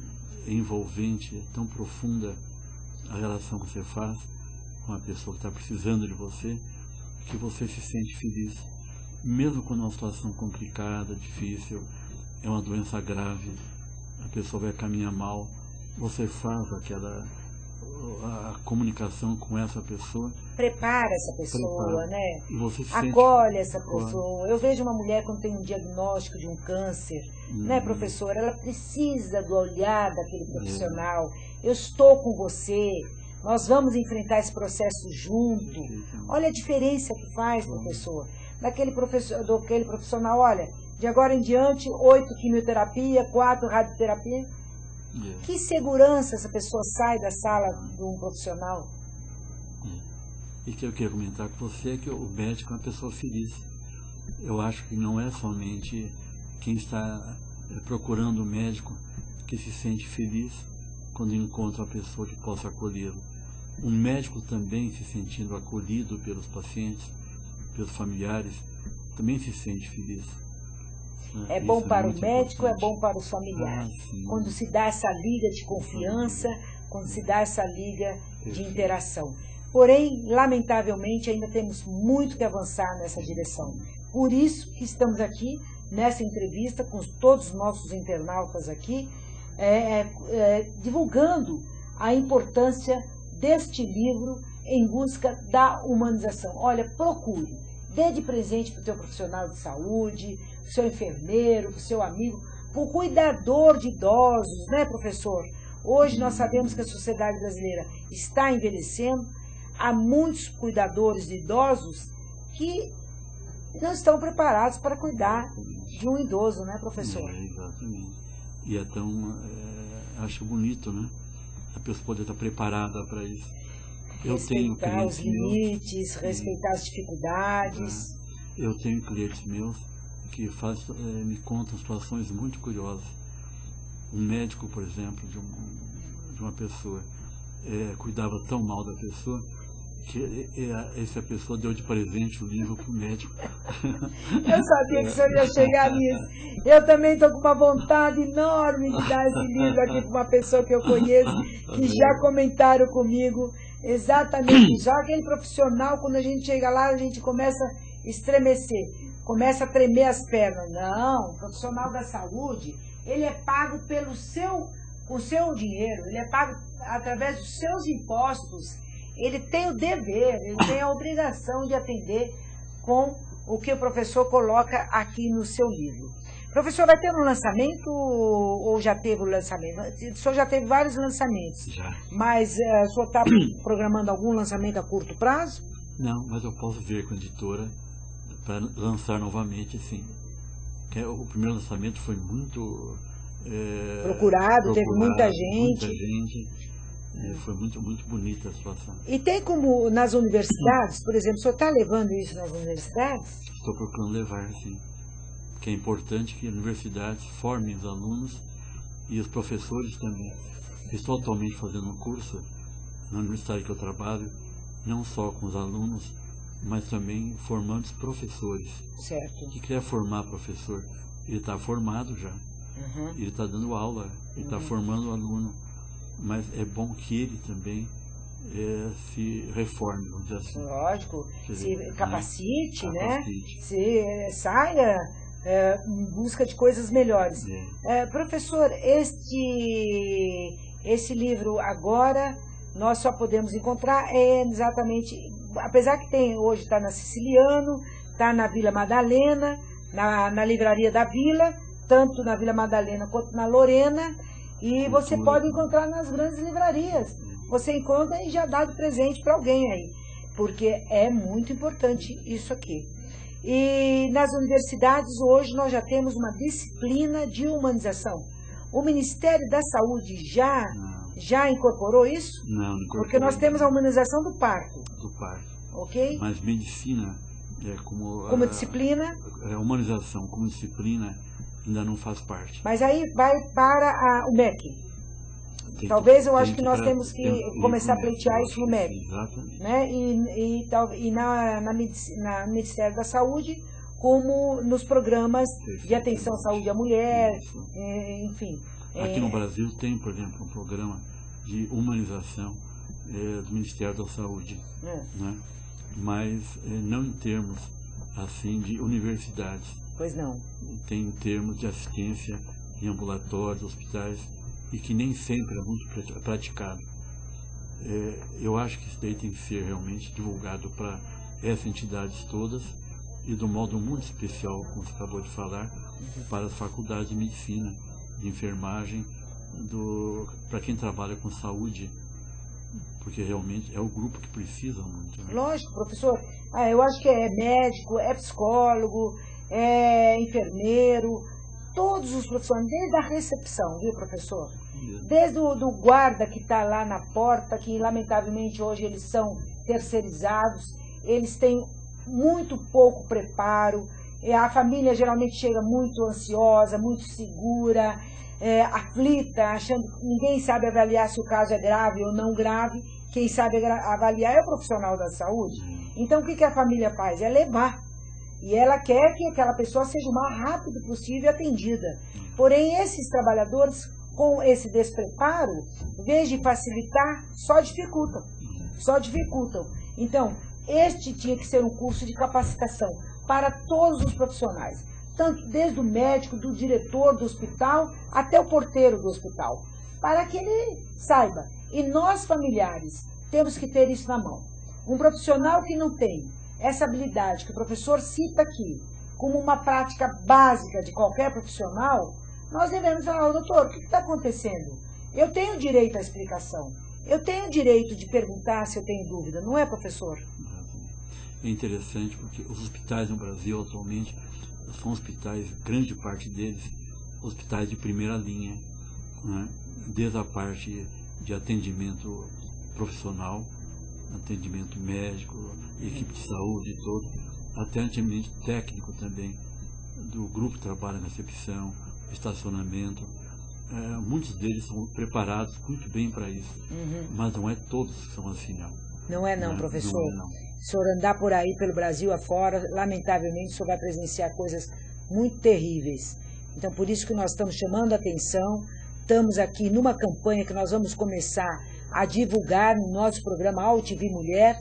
envolvente, é tão profunda a relação que você faz com a pessoa que está precisando de você, que você se sente feliz. Mesmo quando é uma situação complicada, difícil, é uma doença grave, a pessoa vai caminhar mal, você faz a comunicação com essa pessoa. Prepara essa pessoa, né? E você se acolhe essa pessoa. Eu vejo uma mulher quando tem um diagnóstico de um câncer, né, professora? Ela precisa do olhar daquele profissional. Eu estou com você. Nós vamos enfrentar esse processo junto. Olha a diferença que faz, professor. Daquele profissional, olha, de agora em diante, 8 quimioterapia, 4 radioterapia. Que segurança essa pessoa sai da sala de um profissional? E que eu queria comentar com você é que o médico é uma pessoa feliz. Eu acho que não é somente quem está procurando o médico que se sente feliz quando encontra uma pessoa que possa acolhê-lo. Um médico também se sentindo acolhido pelos pacientes, pelos familiares, também se sente feliz. É bom para o médico, é bom para os familiares. Quando se dá essa liga de confiança, quando se dá essa liga de interação. Porém, lamentavelmente, ainda temos muito que avançar nessa direção. Por isso que estamos aqui, nessa entrevista, com todos os nossos internautas aqui, divulgando a importância deste livro em busca da humanização. Olha, procure. Dê de presente para o teu profissional de saúde, para o seu enfermeiro, para o seu amigo, para o cuidador de idosos, né, professor? Hoje nós sabemos que a sociedade brasileira está envelhecendo, há muitos cuidadores de idosos que não estão preparados para cuidar de um idoso, né, professor? Exatamente. E é tão, acho bonito, né? A pessoa poder estar preparada para isso. Respeitar os limites, respeitar as dificuldades. Eu tenho clientes meus que me contam situações muito curiosas. Um médico, por exemplo, de uma pessoa, cuidava tão mal da pessoa que essa pessoa deu de presente o livro para o médico. Eu sabia que o senhor ia chegar nisso. Eu também estou com uma vontade enorme de dar esse livro aqui para uma pessoa que eu conheço, que já comentaram comigo. Exatamente, já aquele profissional, quando a gente chega lá, a gente começa a estremecer, começa a tremer as pernas. Não, o profissional da saúde, ele é pago com o seu dinheiro, ele é pago através dos seus impostos, ele tem o dever, ele tem a obrigação de atender com o que o professor coloca aqui no seu livro. Professor, vai ter um lançamento ou já teve o lançamento? O senhor já teve vários lançamentos. Já. Mas o senhor está programando algum lançamento a curto prazo? Não, mas eu posso ver com a editora para lançar novamente, sim. O primeiro lançamento foi muito procurado, teve muita gente. Foi muito, muito bonita a situação. E tem como nas universidades, por exemplo, o senhor está levando isso nas universidades? Estou procurando levar, sim. Que é importante que as universidades formem os alunos e os professores também. Estou atualmente fazendo um curso na universidade que eu trabalho, não só com os alunos, mas também formando os professores. Certo. O que quer formar professor? Ele está formado já, ele está dando aula, ele está formando o aluno, mas é bom que ele também se reforme, vamos dizer assim. Lógico, Dizer, se capacite, né? Capacite. Se saia em busca de coisas melhores. Professor, esse livro agora nós só podemos encontrar exatamente, apesar que tem hoje, está na Siciliano, está na Vila Madalena, na livraria da Vila, tanto na Vila Madalena quanto na Lorena, e você pode encontrar nas grandes livrarias. Você encontra e já dá de presente para alguém aí, porque é muito importante isso aqui. E nas universidades hoje nós já temos uma disciplina de humanização. O Ministério da Saúde já incorporou isso? Não incorporou. Porque nós temos a humanização do parto. Do parto. Ok? Mas medicina, como disciplina? A humanização como disciplina ainda não faz parte. Mas aí vai para o MEC. Talvez eu acho que nós temos que começar a pleitear isso no MEC. Exatamente. Né? E no Ministério da Saúde, como nos programas de atenção à saúde à mulher, enfim. Aqui no Brasil tem, por exemplo, um programa de humanização do Ministério da Saúde, né? Mas não em termos assim de universidades. Pois não. Tem em termos de assistência em ambulatórios, hospitais, e que nem sempre é muito praticado. Eu acho que isso daí tem que ser realmente divulgado para essas entidades todas e do modo muito especial, como você acabou de falar, para as faculdades de medicina, de enfermagem, para quem trabalha com saúde, porque realmente é o grupo que precisa muito. Né? Lógico, professor. Eu acho que é médico, é psicólogo, é enfermeiro, todos os profissionais, desde a recepção, viu, professor? Desde do guarda que está lá na porta, que lamentavelmente hoje eles são terceirizados, eles têm muito pouco preparo, a família geralmente chega muito ansiosa, muito segura, aflita, achando que ninguém sabe avaliar se o caso é grave ou não grave, quem sabe avaliar é o profissional da saúde. Então o que a família faz? É levar. E ela quer que aquela pessoa seja o mais rápido possível atendida. Porém, esses trabalhadores, com esse despreparo, em vez de facilitar, só dificultam. Só dificultam. Então, este tinha que ser um curso de capacitação para todos os profissionais, tanto desde o médico, do diretor do hospital, até o porteiro do hospital, para que ele saiba. E nós, familiares, temos que ter isso na mão. Um profissional que não tem essa habilidade que o professor cita aqui, como uma prática básica de qualquer profissional, nós devemos falar: doutor, o que está acontecendo? Eu tenho direito à explicação. Eu tenho direito de perguntar se eu tenho dúvida, não é, professor? É interessante porque os hospitais no Brasil atualmente são hospitais, grande parte deles, hospitais de primeira linha, né? Desde a parte de atendimento profissional, atendimento médico, equipe de saúde e todo, até atendimento técnico também, do grupo que trabalha na recepção, estacionamento. Muitos deles são preparados muito bem para isso, mas não é todos que são assim, não. Não é não, professor. Não é, não. Se o senhor andar por aí, pelo Brasil afora, lamentavelmente o senhor vai presenciar coisas muito terríveis. Então, por isso que nós estamos chamando a atenção, estamos aqui numa campanha que nós vamos começar a divulgar no nosso programa AltV Mulher.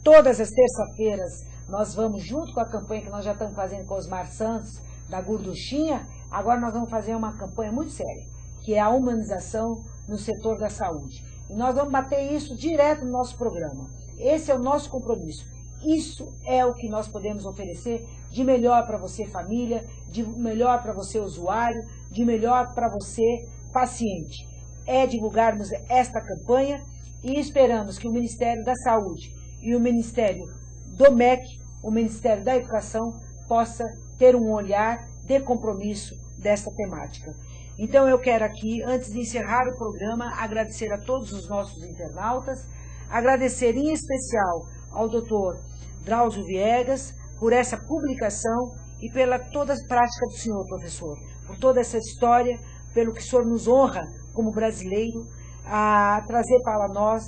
Todas as terças-feiras nós vamos, junto com a campanha que nós já estamos fazendo com Osmar Santos, da Gorduchinha, agora nós vamos fazer uma campanha muito séria, que é a humanização no setor da saúde. E nós vamos bater isso direto no nosso programa. Esse é o nosso compromisso. Isso é o que nós podemos oferecer de melhor para você, família, de melhor para você, usuário, de melhor para você, paciente. É divulgarmos esta campanha e esperamos que o Ministério da Saúde e o Ministério do MEC, o Ministério da Educação, possa ter um olhar de compromisso dessa temática. Então eu quero aqui, antes de encerrar o programa, agradecer a todos os nossos internautas, agradecer em especial ao Dr. Drauzio Viegas por essa publicação e pela toda a prática do senhor, professor, por toda essa história, pelo que o senhor nos honra como brasileiro, a trazer para nós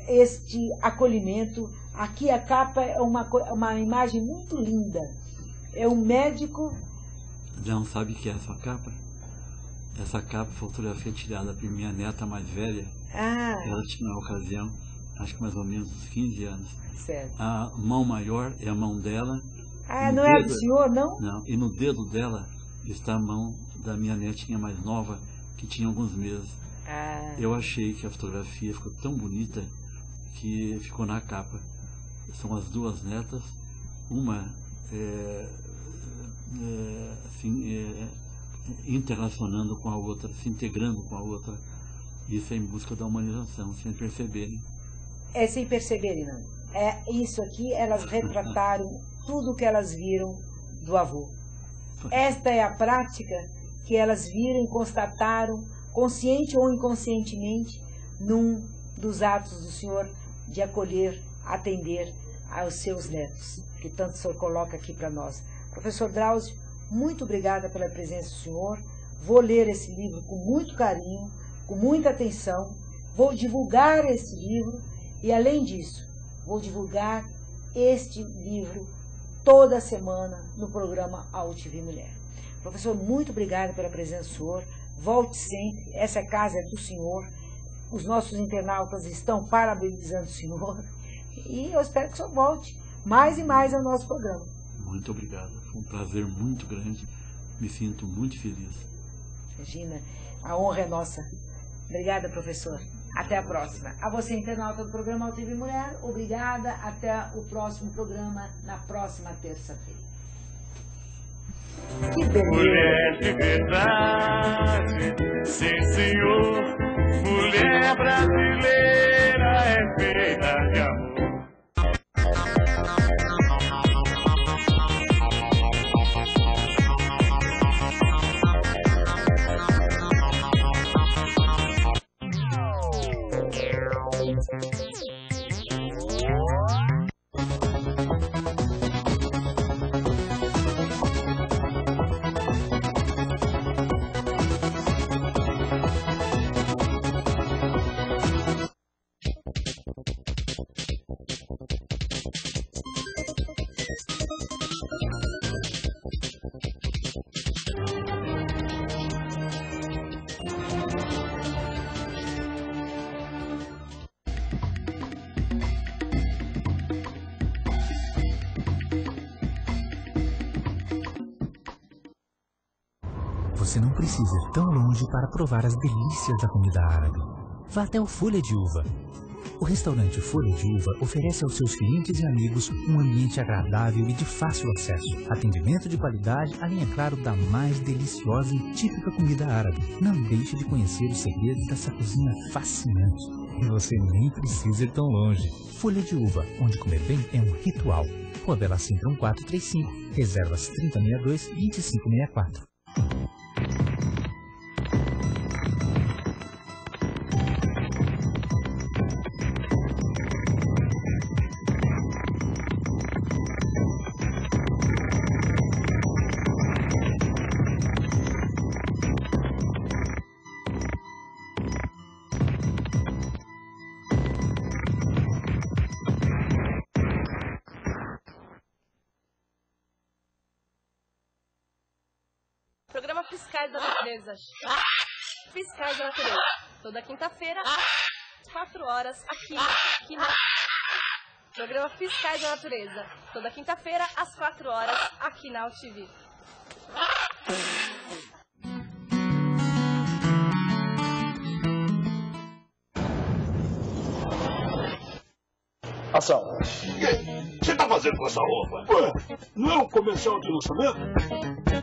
este acolhimento Aqui a capa é uma imagem muito linda. É um médico... Não sabe o que é essa capa? Essa capa foi fotografia tirada por minha neta mais velha. Ela tinha na ocasião, acho que mais ou menos uns 15 anos. Certo. A mão maior é a mão dela. Não é do senhor, não? Não, e no dedo dela está a mão da minha netinha mais nova, que tinha alguns meses. Eu achei que a fotografia ficou tão bonita que ficou na capa. São as duas netas, uma interrelacionando com a outra, se integrando com a outra. Isso é em busca da humanização, sem perceberem. É sem perceberem, não. É isso aqui, elas retrataram tudo o que elas viram do avô. Esta é a prática que elas viram e constataram, consciente ou inconscientemente, num dos atos do senhor de acolher, atender aos seus netos, que tanto o senhor coloca aqui para nós. Professor Drauzio, muito obrigada pela presença do senhor. Vou ler esse livro com muito carinho, com muita atenção. Vou divulgar esse livro e, além disso, vou divulgar este livro toda semana no programa AUTV Mulher. Professor, muito obrigada pela presença do senhor. Volte sempre. Essa casa é do senhor. Os nossos internautas estão parabenizando o senhor. E eu espero que o senhor volte mais e mais ao nosso programa. Muito obrigado. Foi um prazer muito grande. Me sinto muito feliz. Regina, a honra é nossa. Obrigada, professor. Até a próxima. A você, internauta do programa AUTV Mulher, obrigada. Até o próximo programa, na próxima terça-feira. Que beleza! Mulher de verdade, sim senhor. Mulher brasileira é feita de amor. Você não precisa ir tão longe para provar as delícias da comida árabe. Vá até o Folha de Uva. O restaurante Folha de Uva oferece aos seus clientes e amigos um ambiente agradável e de fácil acesso. Atendimento de qualidade, além, é claro, da mais deliciosa e típica comida árabe. Não deixe de conhecer os segredos dessa cozinha fascinante. E você nem precisa ir tão longe. Folha de Uva, onde comer bem é um ritual. Rua Bela Sintra 1435, reservas 3062-2564. Programa Fiscais da Natureza. Fiscais da Natureza. Toda quinta-feira, 4 horas, aqui na... Programa Fiscais da Natureza. Toda quinta-feira, às 4 horas, aqui na AUTV. Ação. O que você tá fazendo com essa roupa? Ué, não é um comercial de lançamento?